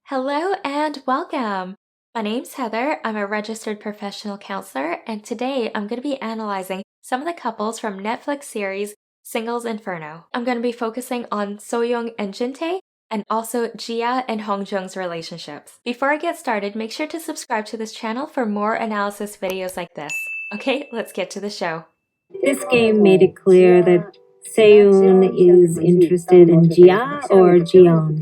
Hello and welcome! My name's Heather, I'm a registered professional counselor, and today I'm going to be analyzing some of the couples from Netflix series Singles Inferno. I'm going to be focusing on So-young and Jin-tae, and also Gia and Hyun Joong's relationships. Before I get started, make sure to subscribe to this channel for more analysis videos like this. Okay, let's get to the show. This game made it clear that Seyoon is interested in Gia or Jeon.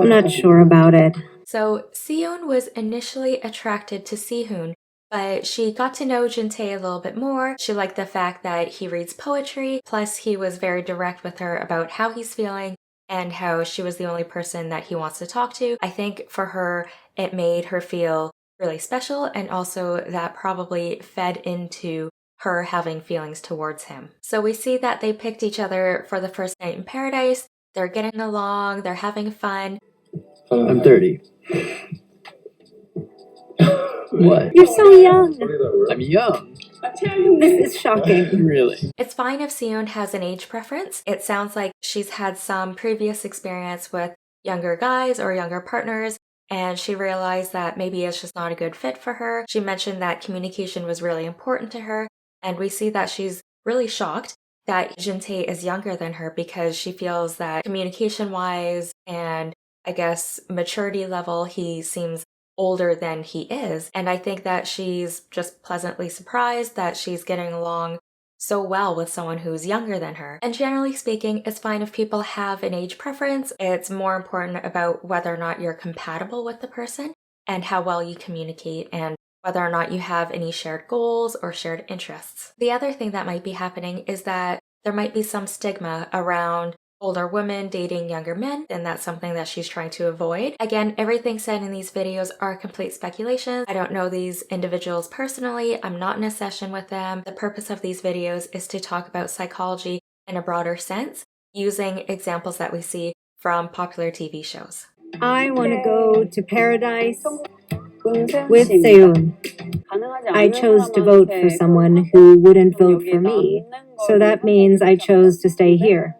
I'm not sure about it. So Seyoon was initially attracted to Sihoon, but she got to know Jin-tae a little bit more. She liked the fact that he reads poetry, plus he was very direct with her about how he's feeling and how she was the only person that he wants to talk to. I think for her, it made her feel really special, and also that probably fed into her having feelings towards him. So we see that they picked each other for the first night in paradise. They're getting along, they're having fun. I'm 30. What? You're so young. I'm young. This is shocking. Really? It's fine if Seyoon has an age preference. It sounds like she's had some previous experience with younger guys or younger partners, and she realized that maybe it's just not a good fit for her. She mentioned that communication was really important to her, and we see that she's really shocked that Jin-tae is younger than her because she feels that communication-wise and I guess maturity level, he seems older than he is. And I think that she's just pleasantly surprised that she's getting along so well with someone who's younger than her. And generally speaking, it's fine if people have an age preference. It's more important about whether or not you're compatible with the person and how well you communicate and whether or not you have any shared goals or shared interests. The other thing that might be happening is that there might be some stigma around older women dating younger men, and that's something that she's trying to avoid. Again, everything said in these videos are complete speculation. I don't know these individuals personally. I'm not in a session with them. The purpose of these videos is to talk about psychology in a broader sense, using examples that we see from popular TV shows. I want to go to paradise with Seyoon. I chose to vote for someone who wouldn't vote for me, so that means I chose to stay here.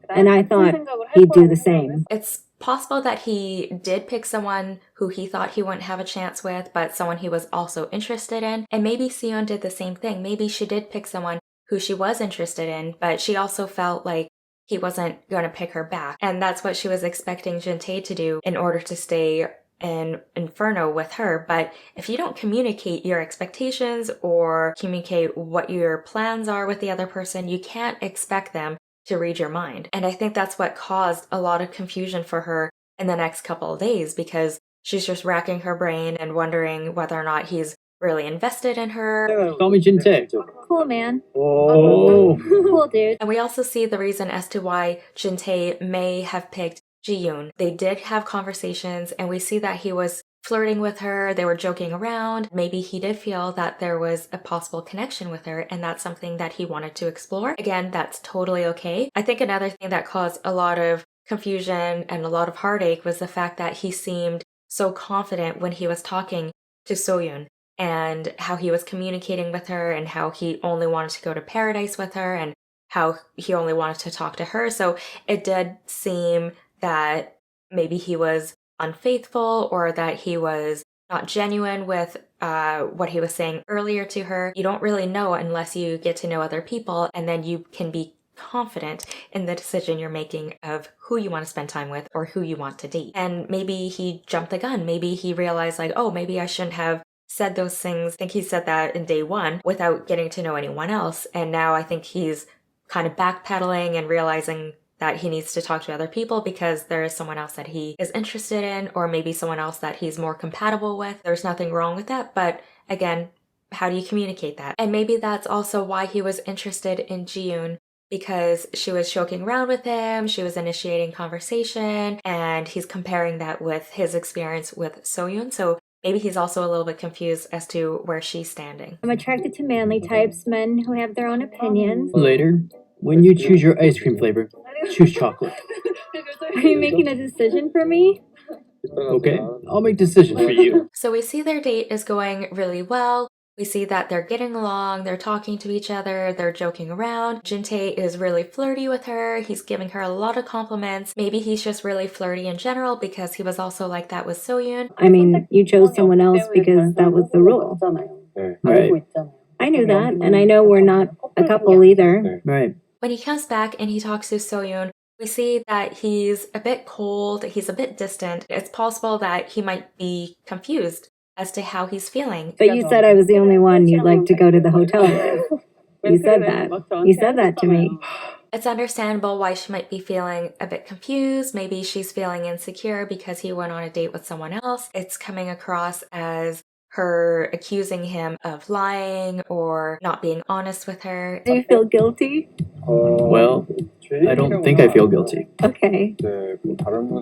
And I thought he'd do the same. It's possible that he did pick someone who he thought he wouldn't have a chance with, but someone he was also interested in. And maybe Seyoon did the same thing. Maybe she did pick someone who she was interested in, but she also felt like he wasn't going to pick her back. And that's what she was expecting Jin-tae to do in order to stay in Inferno with her. But if you don't communicate your expectations or communicate what your plans are with the other person, you can't expect them to read your mind. And I think that's what caused a lot of confusion for her in the next couple of days, because she's just racking her brain and wondering whether or not he's really invested in her. Call me Jin-tae. Cool, man. Oh. Cool, dude. And we also see the reason as to why Jin-tae may have picked Ji-yoon. They did have conversations, and we see that he was flirting with her, they were joking around. Maybe he did feel that there was a possible connection with her, and that's something that he wanted to explore. Again, that's totally okay. I think another thing that caused a lot of confusion and a lot of heartache was the fact that he seemed so confident when he was talking to Soyoon, and how he was communicating with her, and how he only wanted to go to paradise with her, and how he only wanted to talk to her. So it did seem that maybe he was unfaithful, or that he was not genuine with what he was saying earlier to her. You don't really know unless you get to know other people, and then you can be confident in the decision you're making of who you want to spend time with or who you want to date. And maybe he jumped the gun. Maybe he realized like, oh, maybe I shouldn't have said those things. I think he said that in day one without getting to know anyone else. And now I think he's kind of backpedaling and realizing that he needs to talk to other people because there is someone else that he is interested in, or maybe someone else that he's more compatible with. There's nothing wrong with that, but again, how do you communicate that? And maybe that's also why he was interested in Ji-yoon, because she was joking around with him, she was initiating conversation, and he's comparing that with his experience with Soyoon. So maybe he's also a little bit confused as to where she's standing. I'm attracted to manly types, men who have their own opinions. Later, when you choose your ice cream flavor, choose chocolate. Are you making a decision for me? Okay, I'll make decisions for you. So we see their date is going really well. We see that they're getting along, they're talking to each other, they're joking around. Jin-tae is really flirty with her. He's giving her a lot of compliments. Maybe he's just really flirty in general because he was also like that with So-yoon. I mean, you chose someone else because that was the rule. Right. I knew that, and I know we're not a couple either. Right. When he comes back and he talks to So-yoon, we see that he's a bit cold, he's a bit distant. It's possible that he might be confused as to how he's feeling. But you said I was the only one you'd like to go to the hotel with. You said that. You said that to me. It's understandable why she might be feeling a bit confused. Maybe she's feeling insecure because he went on a date with someone else. It's coming across as her accusing him of lying or not being honest with her. Do you feel guilty? Well, I don't think I feel guilty. Okay.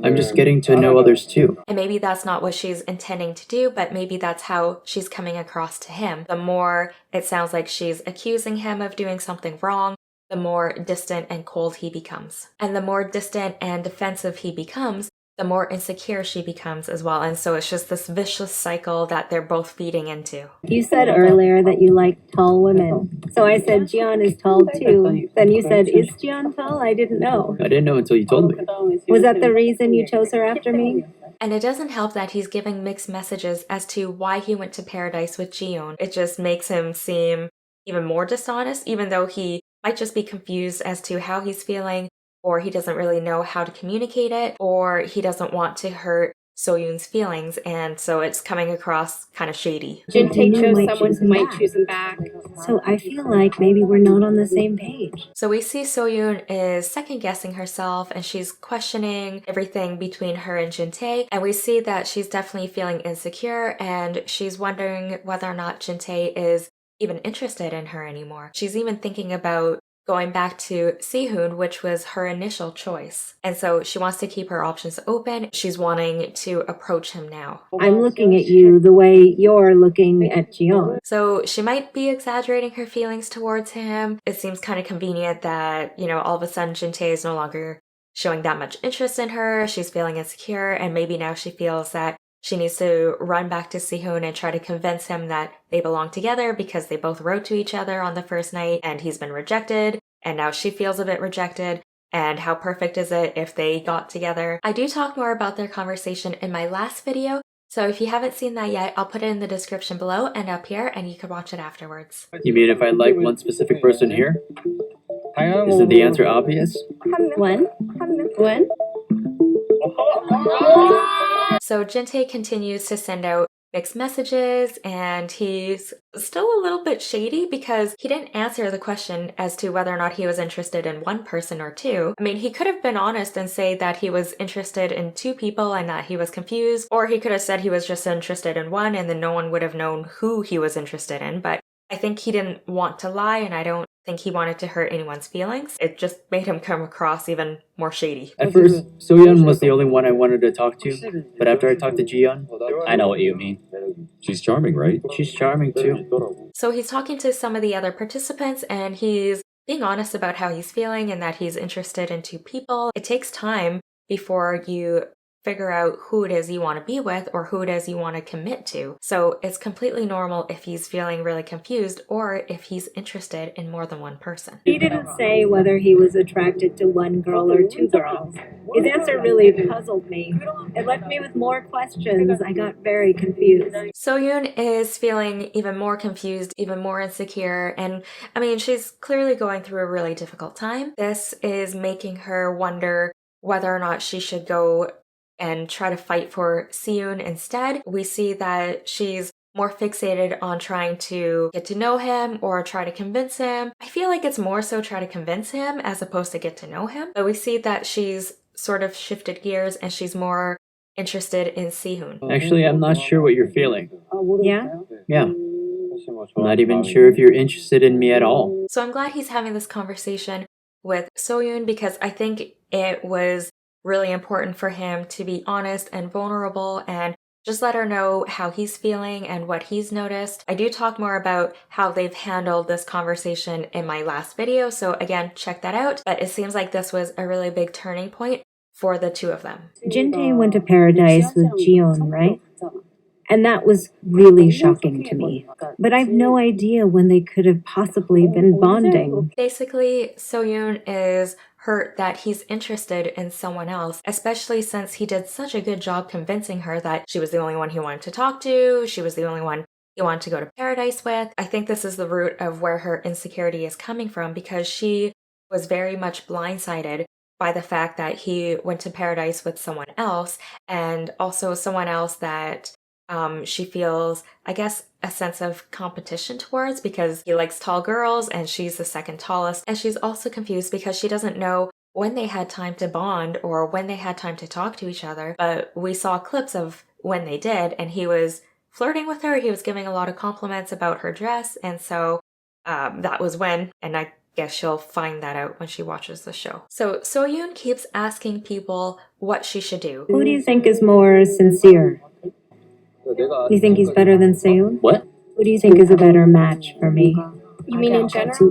I'm just getting to know others too. And maybe that's not what she's intending to do, but maybe that's how she's coming across to him. The more it sounds like she's accusing him of doing something wrong, the more distant and cold he becomes. And the more distant and defensive he becomes, the more insecure she becomes as well. And so it's just this vicious cycle that they're both feeding into. You said earlier that you like tall women. So I said Jeon is tall too. Then you said, is Jeon tall? I didn't know. I didn't know until you told me. Was that the reason you chose her after me? And it doesn't help that he's giving mixed messages as to why he went to paradise with Yeon. It just makes him seem even more dishonest, even though he might just be confused as to how he's feeling, or he doesn't really know how to communicate it, or he doesn't want to hurt So-yoon's feelings, and so it's coming across kind of shady. Jin-tae chose someone who might choose him back. So I feel like maybe we're not on the same page. So we see So-yoon is second-guessing herself, and she's questioning everything between her and Jin-tae, and we see that she's definitely feeling insecure, and she's wondering whether or not Jin-tae is even interested in her anymore. She's even thinking about going back to Sehun, which was her initial choice. And so she wants to keep her options open. She's wanting to approach him now. I'm looking at you the way you're looking at Jeon. So she might be exaggerating her feelings towards him. It seems kind of convenient that, all of a sudden Jin-tae is no longer showing that much interest in her. She's feeling insecure, and maybe now she feels that she needs to run back to Sehun and try to convince him that they belong together because they both wrote to each other on the first night and he's been rejected, and now she feels a bit rejected. And how perfect is it if they got together? I do talk more about their conversation in my last video, so if you haven't seen that yet, I'll put it in the description below and up here, and you can watch it afterwards. You mean if I like one specific person here? Isn't the answer obvious? When? When? So Jin-tae continues to send out mixed messages, and he's still a little bit shady because he didn't answer the question as to whether or not he was interested in one person or two. I mean, he could have been honest and say that he was interested in two people and that he was confused, or he could have said he was just interested in one and then no one would have known who he was interested in. But I think he didn't want to lie, and I don't think he wanted to hurt anyone's feelings. It just made him come across even more shady. At first, So-yoon was the only one I wanted to talk to, but after I talked to Jeon, I know what you mean. She's charming, right? She's charming too. So he's talking to some of the other participants, and he's being honest about how he's feeling and that he's interested in two people. It takes time before you figure out who it is you want to be with or who it is you want to commit to. So it's completely normal if he's feeling really confused or if he's interested in more than one person. He didn't say whether he was attracted to one girl or two girls. His answer really puzzled me. It left me with more questions. I got very confused. So-yoon is feeling even more confused, even more insecure, and I mean, she's clearly going through a really difficult time. This is making her wonder whether or not she should go and try to fight for Sehun instead. We see that she's more fixated on trying to get to know him or try to convince him. I feel like it's more so try to convince him as opposed to get to know him. But we see that she's sort of shifted gears and she's more interested in Sehun. Actually, I'm not sure what you're feeling. Yeah? Yeah. I'm not even sure if you're interested in me at all. So I'm glad he's having this conversation with So-yoon because I think it was really important for him to be honest and vulnerable and just let her know how he's feeling and what he's noticed. I do talk more about how they've handled this conversation in my last video, so again, check that out. But it seems like this was a really big turning point for the two of them. Jin-tae went to paradise with Jeon, right? And that was really shocking to me. But I've no idea when they could have possibly been bonding. Basically, So-yoon is hurt that he's interested in someone else, especially since he did such a good job convincing her that she was the only one he wanted to talk to, she was the only one he wanted to go to paradise with. I think this is the root of where her insecurity is coming from, because she was very much blindsided by the fact that he went to paradise with someone else, and also someone else that she feels, I guess, a sense of competition towards, because he likes tall girls and she's the second tallest. And she's also confused because she doesn't know when they had time to bond or when they had time to talk to each other. But we saw clips of when they did, and he was flirting with her. He was giving a lot of compliments about her dress. And so that was when, and I guess she'll find that out when she watches the show. So So-yoon keeps asking people what she should do. Who do you think is more sincere? You think he's better than Seyoon? What? Who do you think is a better match for me? You mean in general?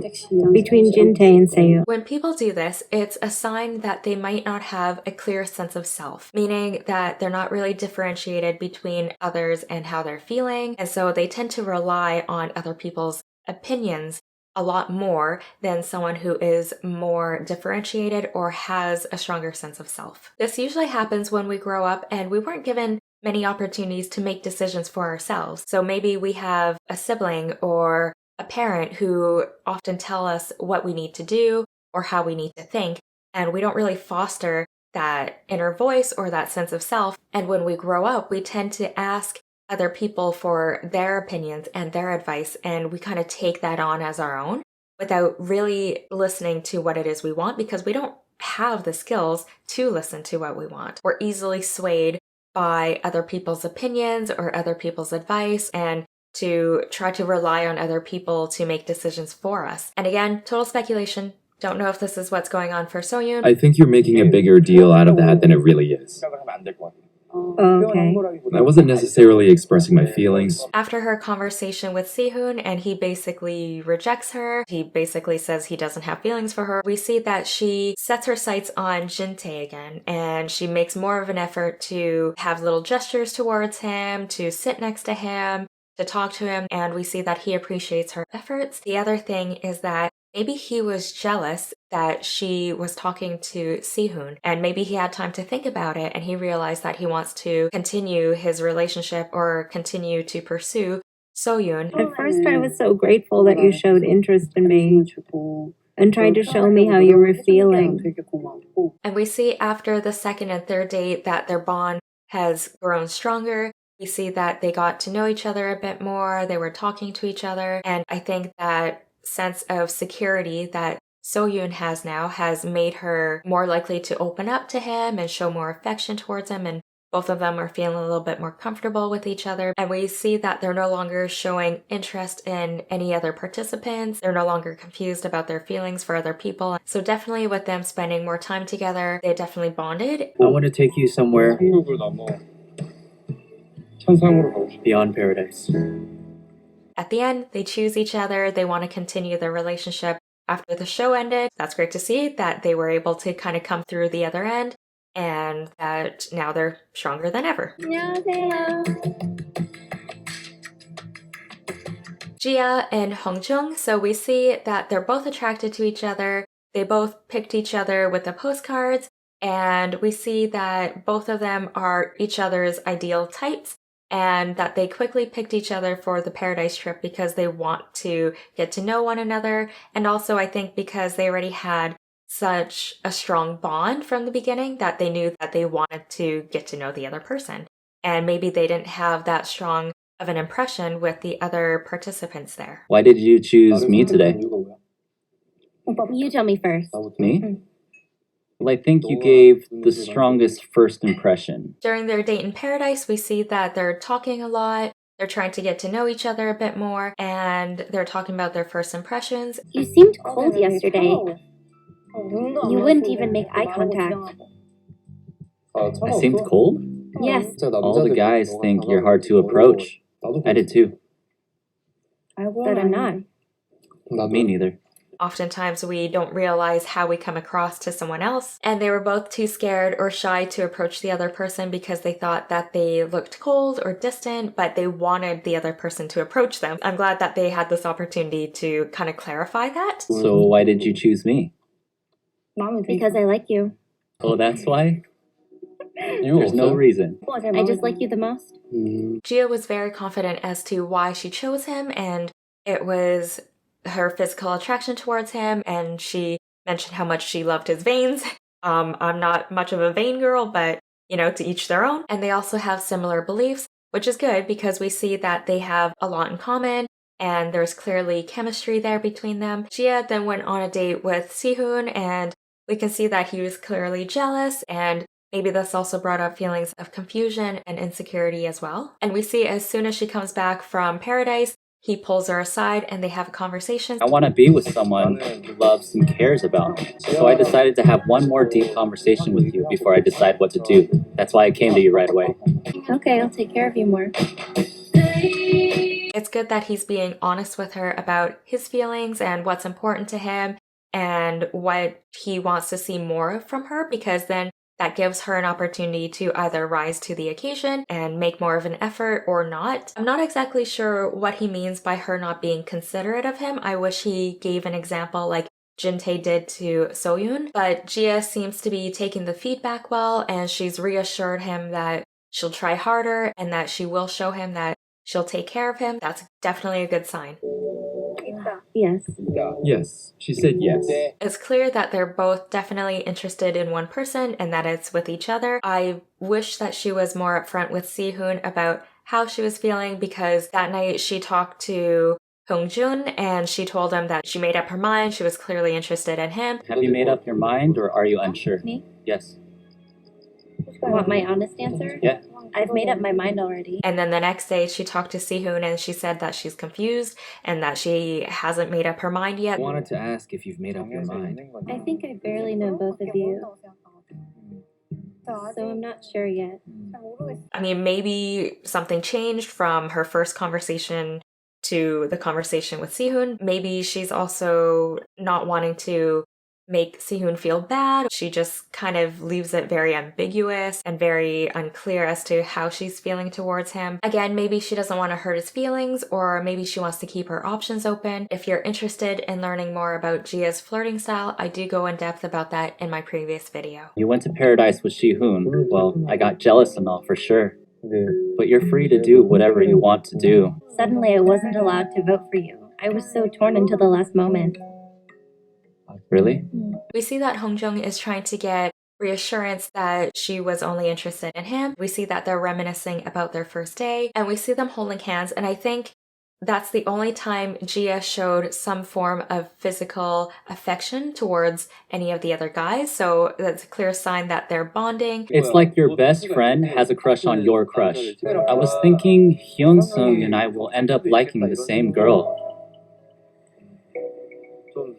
Between Jin Tae and Seyoon. When people do this, it's a sign that they might not have a clear sense of self, meaning that they're not really differentiated between others and how they're feeling, and so they tend to rely on other people's opinions a lot more than someone who is more differentiated or has a stronger sense of self. This usually happens when we grow up and we weren't given many opportunities to make decisions for ourselves. So maybe we have a sibling or a parent who often tell us what we need to do or how we need to think, and we don't really foster that inner voice or that sense of self. And when we grow up, we tend to ask other people for their opinions and their advice, and we kind of take that on as our own without really listening to what it is we want, because we don't have the skills to listen to what we want. We're easily swayed by other people's opinions or other people's advice, and to try to rely on other people to make decisions for us. And again, total speculation. Don't know if this is what's going on for So-yoon. I think you're making a bigger deal out of that than it really is. Okay. I wasn't necessarily expressing my feelings. After her conversation with Sihoon and he basically rejects her, he basically says he doesn't have feelings for her, we see that she sets her sights on Jin Tae again, and she makes more of an effort to have little gestures towards him, to sit next to him, to talk to him, and we see that he appreciates her efforts. The other thing is that maybe he was jealous that she was talking to Sihoon, and maybe he had time to think about it, and he realized that he wants to continue his relationship or continue to pursue So-yoon. At first, I was so grateful that you showed interest in me and tried to show me how you were feeling. And we see after the second and third date that their bond has grown stronger. We see that they got to know each other a bit more, they were talking to each other, and I think that sense of security that So-yoon has now has made her more likely to open up to him and show more affection towards him, and both of them are feeling a little bit more comfortable with each other. And we see that they're no longer showing interest in any other participants. They're no longer confused about their feelings for other people. So definitely with them spending more time together, they definitely bonded. I want to take you somewhere beyond paradise. At the end, they choose each other. They want to continue their relationship after the show ended. That's great to see that they were able to kind of come through the other end, and that now they're stronger than ever. Gia and Hyun Joong. So we see that they're both attracted to each other. They both picked each other with the postcards, and we see that both of them are each other's ideal types, and that they quickly picked each other for the paradise trip because they want to get to know one another, and also I think because they already had such a strong bond from the beginning that they knew that they wanted to get to know the other person. And maybe they didn't have that strong of an impression with the other participants there. Why did you choose me today? You tell me first. Me? Well, I think you gave the strongest first impression. During their date in paradise, we see that they're talking a lot, they're trying to get to know each other a bit more, and they're talking about their first impressions. You seemed cold yesterday. You wouldn't even make eye contact. I seemed cold? Yes. All the guys think you're hard to approach. I did too. But I'm not. Me neither. Oftentimes we don't realize how we come across to someone else, and they were both too scared or shy to approach the other person because they thought that they looked cold or distant, but they wanted the other person to approach them. I'm glad that they had this opportunity to kind of clarify that. So why did you choose me? Because I like you. Oh, that's why? There's no reason. I just like you the most. Gia was very confident as to why she chose him, and it was her physical attraction towards him, and she mentioned how much she loved his veins. I'm not much of a vain girl, but, you know, to each their own. And they also have similar beliefs, which is good because we see that they have a lot in common, and there's clearly chemistry there between them. Gia then went on a date with Sihoon, and we can see that he was clearly jealous, and maybe this also brought up feelings of confusion and insecurity as well. And we see as soon as she comes back from paradise, he pulls her aside and they have a conversation. I want to be with someone who loves and cares about me. So I decided to have one more deep conversation with you before I decide what to do. That's why I came to you right away. Okay, I'll take care of you more. It's good that he's being honest with her about his feelings and what's important to him and what he wants to see more of from her, because then that gives her an opportunity to either rise to the occasion and make more of an effort or not. I'm not exactly sure what he means by her not being considerate of him. I wish he gave an example like Jin Tae did to Soyoon, but Gia seems to be taking the feedback well, and she's reassured him that she'll try harder and that she will show him that she'll take care of him. That's definitely a good sign. Yes. Yes, she said yes. It's clear that they're both definitely interested in one person and that it's with each other. I wish that she was more upfront with Sihoon about how she was feeling, because that night she talked to Hyun Joong and she told him that she made up her mind. She was clearly interested in him. Have you made up your mind or are you unsure? Me? Yes. Want my honest answer? Yeah. I've made up my mind already. And then the next day she talked to Sihoon and she said that she's confused and that she hasn't made up her mind yet. I wanted to ask if you've made up your mind. I think I barely know both of you, so I'm not sure yet. I mean, maybe something changed from her first conversation to the conversation with Sihoon. Maybe she's also not wanting to make Sihoon feel bad. She just kind of leaves it very ambiguous and very unclear as to how she's feeling towards him. Again, maybe she doesn't want to hurt his feelings, or maybe she wants to keep her options open. If you're interested in learning more about Gia's flirting style, I do go in depth about that in my previous video. You went to paradise with Sihoon. Well, I got jealous and all for sure. But you're free to do whatever you want to do. Suddenly I wasn't allowed to vote for you. I was so torn until the last moment. Really? We see that Hyun Joong is trying to get reassurance that she was only interested in him. We see that they're reminiscing about their first day, and we see them holding hands, and I think that's the only time Gia showed some form of physical affection towards any of the other guys, so that's a clear sign that they're bonding. It's like your best friend has a crush on your crush. I was thinking Hyun Sung and I will end up liking the same girl.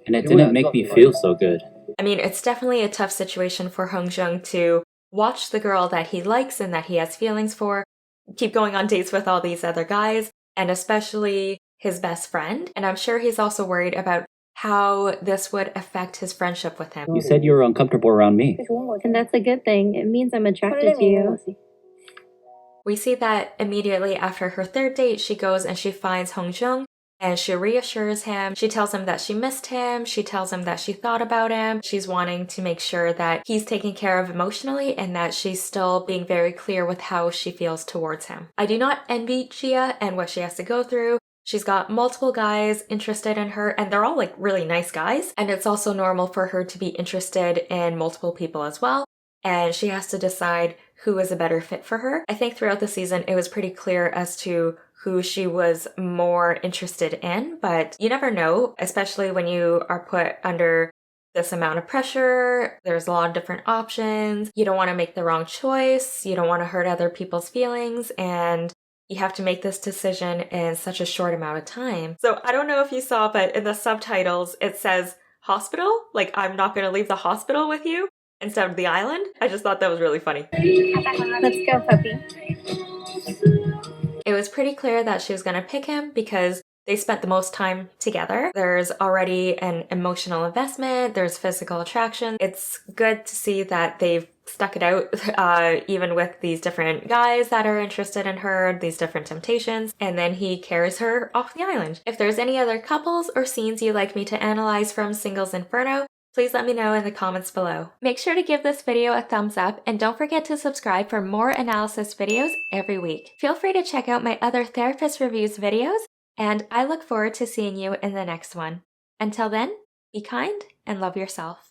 And it didn't make me feel so good. I mean, it's definitely a tough situation for Hyun Joong to watch the girl that he likes and that he has feelings for keep going on dates with all these other guys, and especially his best friend. And I'm sure he's also worried about how this would affect his friendship with him. You said you were uncomfortable around me. And that's a good thing. It means I'm attracted to you. We see that immediately after her third date, she goes and she finds Hyun Joong and she reassures him. She tells him that she missed him. She tells him that she thought about him. She's wanting to make sure that he's taken care of emotionally and that she's still being very clear with how she feels towards him. I do not envy Gia and what she has to go through. She's got multiple guys interested in her, and they're all like really nice guys. And it's also normal for her to be interested in multiple people as well. And she has to decide who is a better fit for her. I think throughout the season, it was pretty clear as to who she was more interested in, but you never know, especially when you are put under this amount of pressure. There's a lot of different options. You don't want to make the wrong choice. You don't want to hurt other people's feelings, and you have to make this decision in such a short amount of time. So I don't know if you saw, but in the subtitles, it says hospital, like I'm not going to leave the hospital with you instead of the island. I just thought that was really funny. Let's go, puppy. It was pretty clear that she was going to pick him because They spent the most time together. There's already an emotional investment. There's physical attraction. It's good to see that they've stuck it out, even with these different guys that are interested in her, these different temptations, and then he carries her off the island. If there's any other couples or scenes you'd like me to analyze from Singles Inferno, please let me know in the comments below. Make sure to give this video a thumbs up and don't forget to subscribe for more analysis videos every week. Feel free to check out my other therapist reviews videos, and I look forward to seeing you in the next one. Until then, be kind and love yourself.